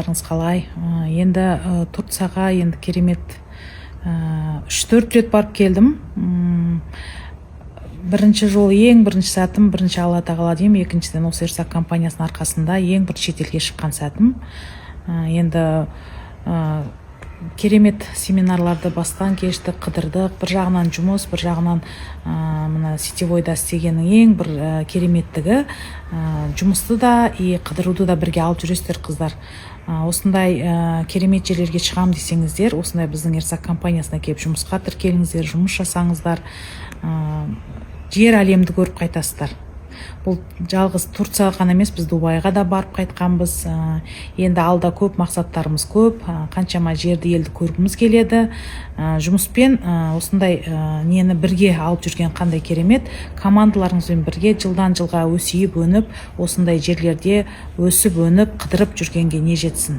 Қалай? Енді Турцияға енді керемет 3-4 рет барып келдім. Бірінші жол, ең бірінші сәтім, бірінші Алла тағала деймін, екіншіден осы Ерсак компаниясының арқасында ең бір шетелге шыққан сәтім. Енді керемет семинарларды бастан кешті, қыдырдық. Бір жағынан жұмыс, бір жағынан мына сетевойда істегеннің ең бір кереметтігі жұмысты да қыдыруды да бірге алып жүресіздер, қыздар. Осындай керемет жерлерге шығам десеңіздер, осындай біздің Ерсак компаниясына келіп жұмысқа тіркеліңіздер, жұмыс жасаңыздар, жер әлемді көріп қайтасыздар. Бұл жалғыз Турцияға ғана емес, біз Дубайға да барып қайтқанбыз. Енді алда көп мақсаттарымыз көп, қаншама жерді, елді көргіміз келеді. Жұмыспен осындай нені бірге алып жүрген қандай керемет. Командаларыңызбен бірге жылдан жылға өсейіп, өніп, осындай жерлерде өсіп, өніп, қыдырып жүргенге не жетсін.